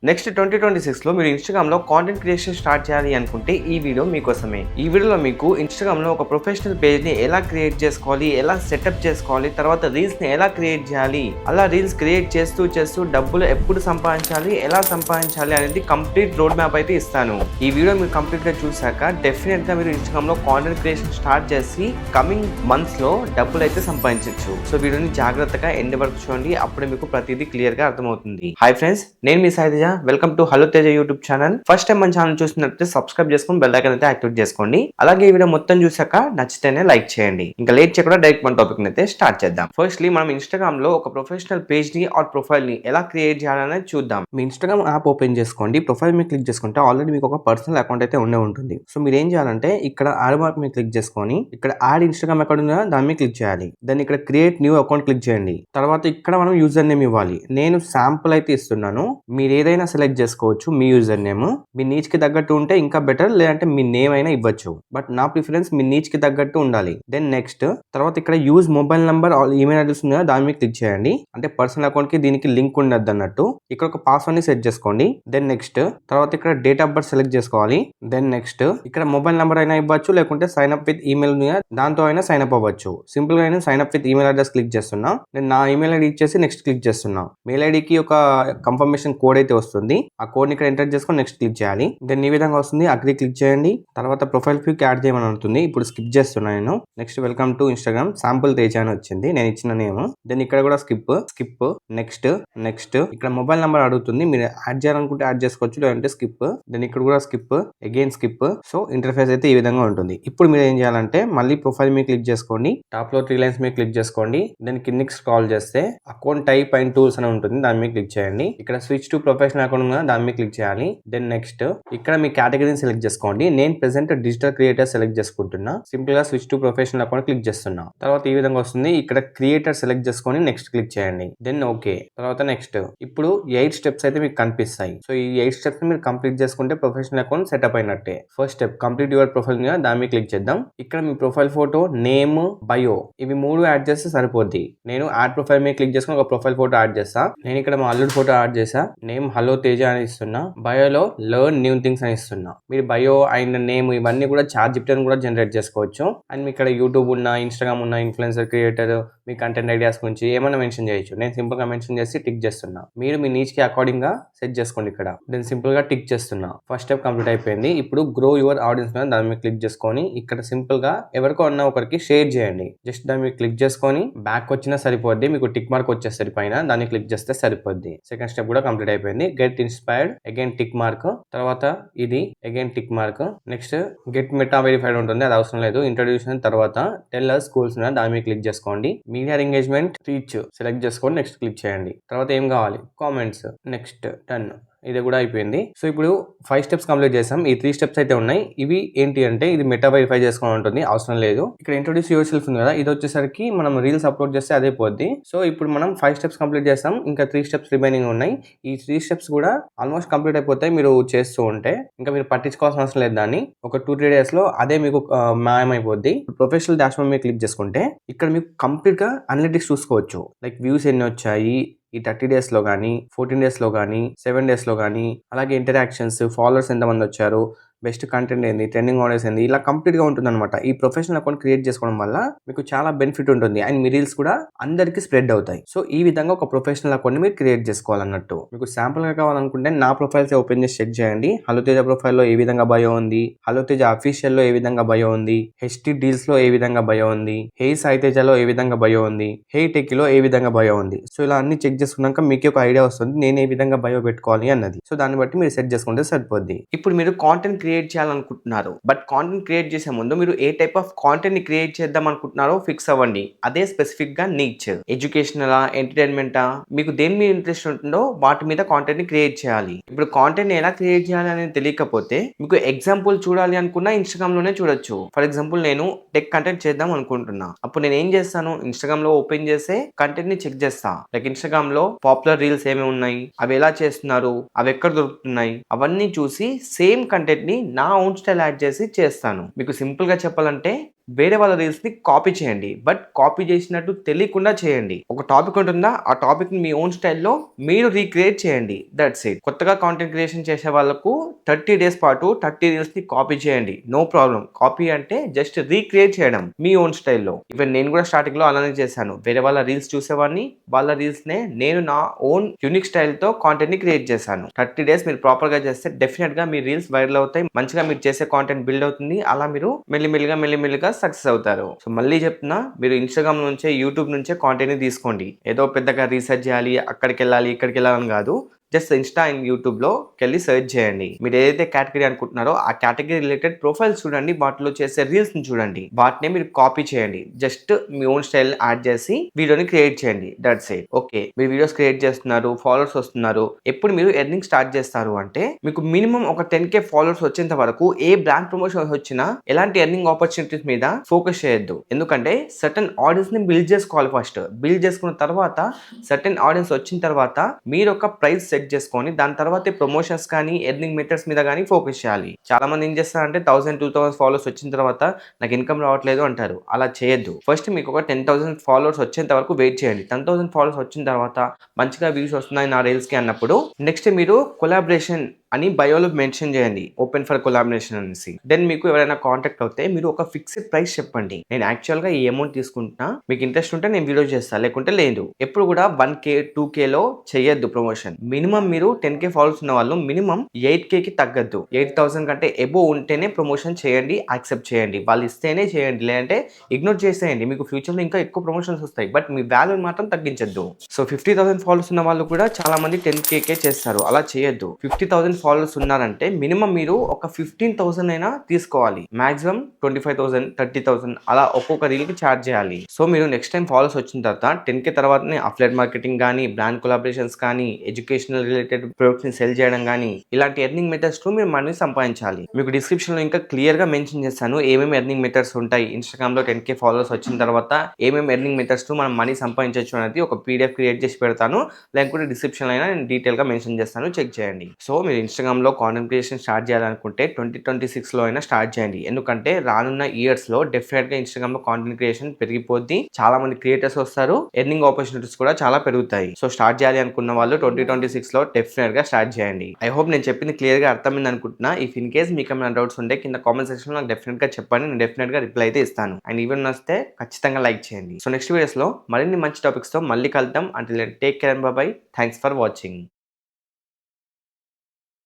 Next 2026లో మీరు ఇన్‌స్టాగ్రామ్‌లో content creation start చేయాలి అనుకుంటే ఈ వీడియో మీకోసమే. ఈ వీడియోలో మీకు ఇన్‌స్టాగ్రామ్‌లో ఒక ప్రొఫెషనల్ పేజ్‌ని ఎలా క్రియేట్ చేసుకోవాలి, ఎలా సెటప్ చేసుకోవాలి, తర్వాత రీల్స్‌ని ఎలా క్రియేట్ చేయాలి, అలా రీల్స్ క్రియేట్ చేస్తూ డబ్బులు ఎప్పుడు సంపాదించాలి, ఎలా సంపాదించాలి అనేది కంప్లీట్ రోడ్ మ్యాప్ అయితే ఇస్తాను. ఈ వీడియో మీరు కంప్లీట్‌గా చూసాక డెఫినెట్‌గా మీరు ఇన్‌స్టాగ్రామ్‌లో కాంటెంట్ క్రియేషన్ స్టార్ట్ చేసి కమింగ్ మంత్స్‌లో డబ్బులు అయితే సంపాదించొచ్చు. సో వీడియోని జాగ్రత్తగా ఎండ్ వరకు చూడండి. అప్పుడే మీకు ప్రతిదీ క్లియర్‌గా అర్థమవుతుంది. హాయ్ ఫ్రెండ్స్, నేను మీ Saiteja. Welcome to hello Teja YouTube channel. First time మన ఛానల్ చూస్తున్నట్లయితే సబ్స్క్రైబ్ చేసుకుని బెల్ ఐకాన్ అయితే యాక్టివేట్ చేసుకోండి. అలాగే ఈ వీడియో మొత్తం చూసాక నచ్చితేనే లైక్ చేయండి. ఇంకా లేట్ చేయకుండా డైరెక్ట్ మన టాపిక్ అయితే స్టార్ట్ చేద్దాం. ఫస్ట్లీ మనం ఇన్‌స్టాగ్రామ్ లో ఒక ప్రొఫెషనల్ పేజ్ ని ఆర్ ప్రొఫైల్ ని ఎలా క్రియేట్ చేయాలనేది చూద్దాం. మీ ఇన్‌స్టాగ్రామ్ యాప్ ఓపెన్ చేసుకోండి. ప్రొఫైల్ మీద క్లిక్ చేసుకుంటే ఆల్రెడీ మీకు ఒక పర్సనల్ అకౌంట్ అయితే ఉండే ఉంటుంది. సో మీరు ఏం చేయాలంటే ఇక్కడ యాడ్ మార్క్ మీద క్లిక్ చేసుకొని ఇక్కడ యాడ్ ఇన్‌స్టాగ్రామ్ అకౌంట్ ఉందా దాని మీద క్లిక్ చేయాలి. దాన్ని ఇక్కడ క్రియేట్ న్యూ అకౌంట్ క్లిక్ చేయండి. తర్వాత ఇక్కడ మనం యూజర్ నేమ్ ఇవ్వాలి. నేను శాంపుల్ అయితే ఇస్తున్నాను. మీరు ఏదైనా సెలెక్ట్ చేసుకోవచ్చు. మీ యూజర్ నేమ్ మీ నీచ్ కి తగ్గట్టు ఉంటే ఇంకా బెటర్, లేదంటే మీ నేమ్ అయినా ఇవ్వచ్చు. బట్ నా ప్రిఫరెన్స్ మీ నీచ్ కి తగ్గట్టు ఉండాలి. దెన్ నెక్స్ట్ తర్వాత ఇక్కడ use mobile number email address ఉందా దాని మీద క్లిక్ చేయండి. అంటే పర్సనల్ అకౌంట్ కి దీనికి లింక్ ఉండద్దు అన్నట్టు. ఇక్కడ ఒక పాస్వర్డ్ ని సెట్ చేసుకోండి. దెన్ నెక్స్ట్ తర్వాత ఇక్కడ డేట్ ఆఫ్ బర్త్ సెలెక్ట్ చేసుకోవాలి. దెన్ నెక్స్ట్ ఇక్కడ మొబైల్ నంబర్ అయినా ఇవ్వచ్చు, లేకుంటే సైన్ అప్ విత్ ఈమెయిల్ దాంతో అయినా సైన్ అప్ అవ్వచ్చు. సింపుల్ గా నేను sign up with email address click చేస్తున్నా. నేను నా ఈమెయిల్ ఐడి ఇచ్చేసి నెక్స్ట్ క్లిక్ చేస్తున్నా. మెయిల్ ఐడికి ఒక కన్ఫర్మేషన్ కోడ్ అయితే వస్తుంది. ఆ కోడ్ ని ఇక్కడ ఎంటర్ చేసుకొని నెక్స్ట్ క్లిక్ చేయాలి. దెన్ ఈ విధంగా వస్తుంది. అగ్రీ క్లిక్ చేయండి. తర్వాత ప్రొఫైల్ పిక్ యాడ్ చేయమని ఉంటుంది. ఇప్పుడు స్కిప్ చేస్తున్నా నేను. Next welcome to Instagram sample Teja అని వచ్చింది నేను ఇచ్చిన నేమ్. దెన్ ఇక్కడ కూడా స్కిప్ నెక్స్ట్ ఇక్కడ మొబైల్ నంబర్ అడుగుతుంది. మీరు యాడ్ చేయాలనుకుంటే యాడ్ చేసుకోవచ్చు, లేదంటే స్కిప్. దెన్ ఇక్కడ కూడా skip, again skip. So interface అయితే ఈ విధంగా ఉంటుంది. ఇప్పుడు మీరు ఏం చేయాలంటే మళ్ళీ ప్రొఫైల్ మీద క్లిక్ చేసుకోండి. టాప్ లో 3 లైన్స్ మీద క్లిక్ చేసుకోండి. దెన్ కిందికి స్క్రాల్ చేస్తే అకౌంట్ టైప్ అండ్ టూల్స్ అని ఉంటుంది. దాని మీద క్లిక్ చేయండి. ఇక్కడ స్విచ్ టు ప్రొఫెషనల్ అకౌంట్ ఉందా దాని మీద క్లిక్ చేయాలి. దెన్ నెక్స్ట్ ఇక్కడ మీ కేటగిరీని సెలెక్ట్ చేసుకోండి. నేను ప్రెసెంట్ డిజిటల్ క్రియేటర్ సెలెక్ట్ చేసుకుంటున్నా. సింపుల్ గా switch to professional account click చేస్తున్నా. తర్వాత ఈ విధంగా వస్తుంది. ఇక్కడ క్రియేటర్ సెలెక్ట్ చేసుకొని నెక్స్ట్ క్లిక్ చేయండి. Then okay. తర్వాత నెక్స్ట్ ఇప్పుడు 8 స్టెప్స్ అయితే మీకు కనిపిస్తాయి. సో ఈ 8 స్టెప్స్ మీరు కంప్లీట్ చేసుకుంటే ప్రొఫెషనల్ అకౌంట్ సెటప్ అయినట్టే. First step complete your profile దాని మీద క్లిక్ చేద్దాం. ఇక్కడ మీ ప్రొఫైల్ ఫోటో, నేమ్, బయో ఇవి 3 యాడ్ చేస్తే సరిపోద్ది. నేను యాడ్ ప్రొఫైల్ మీద క్లిక్ చేసుకుని ఒక ప్రొఫైల్ ఫోటో యాడ్ చేస్తా. నేను ఇక్కడ మా అల్లుడు ఫోటో యాడ్ చేసా. నేమ్ హలో తేజ అని ఇస్తున్నా. బయోలో లెర్న్ న్యూ థింగ్స్ అని ఇస్తున్నా. మీరు బయో అండ్ నేమ్ ఇవన్నీ కూడా ChatGPT కూడా జనరేట్ చేసుకోవచ్చు. అండ్ మీ ఇక్కడ యూట్యూబ్ ఉన్న, ఇన్‌స్టాగ్రామ్ ఉన్న, ఇన్‌ఫ్లుయెన్సర్, క్రియేటర్, మీ కంటెంట్ ఐడియాస్ గురించి ఏమైనా మెన్షన్ చేయొచ్చు. నేను సింపుల్ గా మెన్షన్ చేసి టిక్ చేస్తున్నా. మీరు మీ నీచ్ కి అకార్డింగ్ గా సెట్ చేసుకోండి. ఇక్కడ నేను సింపుల్ గా టిక్ చేస్తున్నా. ఫస్ట్ స్టెప్ కంప్లీట్ అయిపోయింది. ఇప్పుడు గ్రో యువర్ ఆడియన్స్ మీద దాని మీద క్లిక్ చేసుకొని ఇక్కడ సింపుల్ గా ఎవరికో అన్న ఒకరికి షేర్ చేయండి. జస్ట్ దాని మీద క్లిక్ చేసుకొని బ్యాక్ వచ్చినా సరిపోద్ది. మీకు టిక్ మార్క్ వచ్చేసరి పైన దాన్ని క్లిక్ చేస్తే సరిపోద్ది. సెకండ్ స్టెప్ కూడా కంప్లీట్ అయిపోయింది. Get inspired, again tick mark, తర్వాత ఇది again tick mark. Next get meta verified ఉంటుంది, అది అవసరం లేదు. ఇంట్రొడ్యూషన్ తర్వాత టెల్ అస్ స్కూల్స్ దాని మీద క్లిక్ చేసుకోండి. మీడియా ఎంగేజ్మెంట్ రీచ్ సెలెక్ట్ చేసుకొని నెక్స్ట్ క్లిక్ చేయండి. తర్వాత ఏం కావాలి కామెంట్స్, నెక్స్ట్ డన్. ఇది కూడా అయిపోయింది. సో ఇప్పుడు 5 స్టెప్స్ కంప్లీట్ చేసాం. ఈ 3 స్టెప్స్ అయితే ఉన్నాయి. ఇవి ఏంటి అంటే ఇది మెటా వెరిఫై చేసుకోవడం ఉంటుంది, అవసరం లేదు. ఇక్కడ ఇంట్రొడ్యూస్ యువర్ సెల్ఫ్ ఉంది కదా, ఇది వచ్చేసరికి మనం రీల్స్ అప్లోడ్ చేస్తే అదే పోద్ది. సో ఇప్పుడు మనం 5 స్టెప్స్ కంప్లీట్ చేస్తాం. ఇంకా 3 స్టెప్స్ రిమైనింగ్ ఉన్నాయి. ఈ 3 స్టెప్స్ కూడా ఆల్మోస్ట్ కంప్లీట్ అయిపోతాయి మీరు చేస్తూ ఉంటే. ఇంకా మీరు పట్టించుకోవాల్సిన అవసరం లేదు దాన్ని. ఒక 2-3 డేస్ లో అదే మీకు మాయమైపోద్ది. ప్రొఫెషనల్ డాష్బోర్డ్ మీద క్లిక్ చేసుకుంటే ఇక్కడ మీకు కంప్లీట్ గా అనలిటిక్స్ చూసుకోవచ్చు. లైక్ వ్యూస్ ఎన్ని వచ్చాయి ఈ 30 డేస్ లో కానీ, 14 డేస్ లో కానీ, 7 డేస్ లో కానీ, అలాగే ఇంటరాక్షన్స్, ఫాలోవర్స్ ఎంతమంది వచ్చారు, బెస్ట్ కంటెంట్ ఏంది, ట్రెండింగ్ ఆడియన్స్ ఏంది, ఇలా కంప్లీట్ గా ఉంటుంది అనమాట. ఈ ప్రొఫెషనల్ అకౌంట్ క్రియేట్ చేసుకోవడం వల్ల మీకు చాలా బెనిఫిట్ ఉంటుంది. అండ్ మీ రీల్స్ కూడా అందరికి స్ప్రెడ్ అవుతాయి. సో ఈ విధంగా ఒక ప్రొఫెషనల్ అకౌంట్ మీరు క్రియేట్ చేసుకోవాలన్నట్టు. మీకు శాంపుల్ గా కావాలనుకుంటే నా ప్రొఫైల్స్ ఓపెన్ చేసి చెక్ చేయండి. హలో తేజ ప్రొఫైల్ లో ఏ విధంగా బయో ఉంది, హలో తేజ అఫీషియల్ లో ఏ విధంగా బయో ఉంది, హెచ్టీ డీల్స్ లో ఏ విధంగా బయో ఉంది, హే సాయి తేజ లో ఏ విధంగా బయో ఉంది, హే టెక్ లో ఏ విధంగా బయో ఉంది. సో ఇలా అన్ని చెక్ చేసుకున్నాక మీకు ఒక ఐడియా వస్తుంది నేను ఏ విధంగా బయో పెట్టుకోవాలి అన్నది. సో దాన్ని బట్టి మీరు సెట్ చేసుకుంటే సరిపోద్ది. ఇప్పుడు మీరు కాంటెంట్ క్రియేట్ చేయాలనుకుంటున్నారు. బట్ కాంటెంట్ క్రియేట్ చేసే ముందు మీరు ఏ టైప్ ఆఫ్ కాంటెంట్ ని క్రియేట్ చేద్దాం అనుకుంటున్నారో ఫిక్స్ అవ్వండి. అదే స్పెసిఫిక్ గా నీచ్, ఎడ్యుకేషనల్, ఎంటర్టైన్మెంట్, మీకు దేని మీద ఇంట్రెస్ట్ ఉంటుందో వాటి మీద కాంటెంట్ ని క్రియేట్ చేయాలి. ఇప్పుడు కాంటెంట్ ని ఎలా క్రియేట్ చేయాలి అనేది తెలియకపోతే మీకు ఎగ్జాంపుల్ చూడాలి అనుకున్నా ఇన్స్టాగ్రామ్ లోనే చూడొచ్చు. ఫర్ ఎగ్జాంపుల్ నేను టెక్ కంటెంట్ చేద్దాం అనుకుంటున్నా. అప్పుడు నేను ఏం చేస్తాను, ఇన్స్టాగ్రామ్ లో ఓపెన్ చేసే కంటెంట్ ని చెక్ చేస్తా. లైక్ ఇన్స్టాగ్రామ్ లో పాపులర్ రీల్స్ ఏమేమి ఉన్నాయి, అవి ఎలా చేస్తున్నారు, అవి ఎక్కడ దొరుకుతున్నాయి, అవన్నీ చూసి సేమ్ కంటెంట్ ని నా ఓన్ స్టైల్ యాడ్ చేసి చేస్తాను. మీకు సింపుల్ గా చెప్పాలంటే వేరే వాళ్ళ రీల్స్‌ని కాపీ చేయండి. బట్ కాపీ చేసినట్టు తెలియకుండా చేయండి. ఒక టాపిక్ ఉంటుందా? ఆ టాపిక్‌ని మీ ఓన్ స్టైల్‌లో మీరు రీక్రియేట్ చేయండి. That's it. కొత్తగా కాంటెంట్ క్రియేషన్ చేసే వాళ్ళకు 30 డేస్ పాటు 30 రీల్స్‌ని కాపీ చేయండి. No problem. కాపీ అంటే జస్ట్ రీక్రియేట్ చేయడం మీ ఓన్ స్టైల్‌లో. ఈవెన్ నేను కూడా స్టార్టింగ్‌లో అలానే చేశాను. వేరే వాళ్ళ రీల్స్ చూసేవాడిని. వాళ్ళ రీల్స్‌నే నేను నా ఓన్ యూనిక్ స్టైల్‌తో కాంటెంట్‌ని క్రియేట్ చేశాను. 30 డేస్ మీరు ప్రాపర్‌గా చేస్తే డెఫినిట్‌గా మీ రీల్స్ వైరల్ అవుతాయి. మంచిగా మీరు చేసే కాంటెంట్ బిల్డ్ అవుతుంది. అలా మీరు మెల్లిమెల్లిగా సక్సెస్ అవుతారు. సో మళ్ళీ చెప్తున్నా, మీరు ఇన్‌స్టాగ్రామ్ నుంచే, యూట్యూబ్ నుంచే కాంటెంట్‌ని తీసుకోండి. ఏదో పెద్దగా రీసెర్చ్ చేయాలి, అక్కడికెళ్ళాలి, ఇక్కడికెళ్ళాలని కాదు. జస్ట్ ఇన్‌స్టా అండ్ యూట్యూబ్‌లోకెళ్ళి సెర్చ్ చేయండి. మీరు ఏదైతే కేటగరీ అనుకుంటున్నారో ఆ కేటగరీ రిలేటెడ్ ప్రొఫైల్స్ చూడండి. వాటిలో చేసే రీల్స్‌ని చూడండి. వాటినే మీరు కాపీ చేయండి. జస్ట్ మీ ఓన్ స్టైల్ యాడ్ చేసి వీడియోని క్రియేట్ చేయండి. That's it. ఓకే. మీరు వీడియోస్ క్రియేట్ చేస్తున్నారు, ఫాలోవర్స్ వస్తున్నారు. ఎప్పుడు మీరు ఎర్నింగ్ స్టార్ట్ చేస్తారు అంటే మీకు మినిమమ్ ఒక 10K ఫాలోవర్స్ వచ్చేంత వరకు ఏ బ్రాండ్ ప్రమోషన్స్ వచ్చినా ఎలాంటి ఎర్నింగ్ ఆపర్చునిటీస్ మీద ఫోకస్ చేయొద్దు. ఎందుకంటే సర్టెన్ ఆడియన్స్ ని బిల్డ్ చేసుకోవాలి ఫస్ట్. బిల్డ్ చేసుకున్న తర్వాత సర్టెన్ ఆడియన్స్ వచ్చిన తర్వాత మీరు ఒక ప్రైస్ సెట్ చేసుకొని దాని తర్వాత ప్రమోషన్స్ కానీ ఎర్నింగ్ మెథడ్స్ మీద కానీ ఫోకస్ చేయాలి. చాలా మంది ఏం చేస్తారంటే 1000-2000 ఫాలోవర్స్ వచ్చిన తర్వాత నాకు ఇన్కమ్ రావట్లేదు అంటారు. అలా చేయొద్దు. ఫస్ట్ మీకు ఒక 10,000 ఫాలోవర్స్ వచ్చేంత వరకు వెయిట్ చేయండి. 10,000 ఫాలోవర్స్ వచ్చిన తర్వాత మంచిగా వ్యూస్ వస్తున్నాయి నా రీల్స్ కి అన్నప్పుడు నెక్స్ట్ మీరు కొలాబరేషన్ అని బయోలో మెన్షన్ చేయండి. ఓపెన్ ఫర్ కొలాబరేషన్ అనేసి. దెన్ మీకు ఎవరైనా కాంటాక్ట్ అవుతే మీరు ఒక ఫిక్స్డ్ ప్రైస్ చెప్పండి. నేను యాక్చువల్ గా ఈ అమౌంట్ తీసుకుంటున్నా, మీకు ఇంట్రెస్ట్ ఉంటే నేను వీడియో చేస్తాను, లేకుంటే లేదు. ఎప్పుడు కూడా 1K 2Kలో చేయొద్దు ప్రమోషన్. మినిమం మీరు 10K ఫాలోవర్స్ ఉన్న వాళ్ళు మినిమం 8Kకి తగ్గద్దు. 8,000 కంటే ఎబో ఉంటేనే ప్రమోషన్ చేయండి, యాక్సెప్ట్ చేయండి. వాళ్ళు ఇస్తేనే చేయండి, లేదంటే ఇగ్నోర్ చేసేయండి. మీకు ఫ్యూచర్ లో ఇంకా ఎక్కువ ప్రమోషన్స్ వస్తాయి. బట్ మీ వాల్యూ మాత్రం తగ్గించద్దు. సో 50,000 ఫాలోవర్స్ ఉన్న వాళ్ళు కూడా చాలా మంది 10Kకే చేస్తారు. అలా చేయొద్దు. 50,000 ఫాలోవర్స్ ఉన్నారంటే మినిమం మీరు ఒక 15,000 అయినా తీసుకోవాలి. మాక్సిమం 25,000 30,000 అలా ఒక్కొక్క రీల్ కి ఛార్జ్ చేయాలి. సో మీరు నెక్స్ట్ టైం ఫాలోవర్స్ వచ్చిన తర్వాత 10K తర్వాతనే అఫ్లైట్ మార్కెటింగ్ కానీ, బ్రాండ్ కొలాబరేషన్స్ కానీ, ఎడ్యుకేషనల్ రిలేటెడ్ ప్రొడక్ట్స్ ని సెల్ చేయడం కానీ, ఇలాంటి ఎర్నింగ్ మెథడ్స్ తో మీరు మనీ సంపాదించాలి. మీకు డిస్క్రిప్షన్ లో ఇంకా క్లియర్ గా మెన్షన్ చేస్తాను ఏమేమి ఎర్నింగ్ మెథడ్స్ ఉంటాయి. ఇన్స్టాగ్రామ్ లో 10K ఫాలోవర్స్ వచ్చిన తర్వాత ఏమేమి ఎర్నింగ్ మెథడ్స్ తో మనం మనీ సంపాదించవచ్చు అనేది ఒక PDF క్రియేట్ చేసి పెడతాను. లేకపోతే డిస్క్రిప్షన్ అయినా నేను డీటెయిల్ గా మెన్షన్ చేస్తాను, చెక్ చేయండి. సో మీరు ఇన్స్టాగ్రామ్ లో కాంటెంట్ క్రియేషన్ స్టార్ట్ చేయాలనుకుంటే 2026 లో అయినా స్టార్ట్ చేయండి. ఎందుకంటే రానున్న ఇయర్స్ లో డెఫినెట్ గా ఇన్స్టాగ్రామ్ లో కాంటెంట్ క్రియేషన్ పెరిగిపోద్ది. చాలా మంది క్రియేటర్స్ వస్తారు, ఎర్నింగ్ ఆపర్చునిటీస్ కూడా చాలా పెరుగుతాయి. సో స్టార్ట్ చేయాలి అనుకున్న వాళ్ళు 2026 లో డెఫినెట్ గా స్టార్ట్ చేయండి. ఐ హోప్ నేను చెప్పింది క్లియర్ గా అర్థమైంది అనుకుంటున్నా. ఇఫ్ ఇన్ కేస్ మీకు ఏమైనా డౌట్స్ ఉంటే కింద కామెంట్ సెక్షన్ లో నాకు డెఫినెట్ గా చెప్పండి. నేను డెఫినెట్ గా రిప్లై అయితే ఇస్తాను. అండ్ ఈవెన్ వస్తే ఖచ్చితంగా లైక్ చేయండి. సో నెక్స్ట్ వీడియోస్ లో మరిన్ని మంచి టాపిక్స్ తో మళ్ళీ కలుద్దాం. Until then take care and bye bye. Thanks for watching.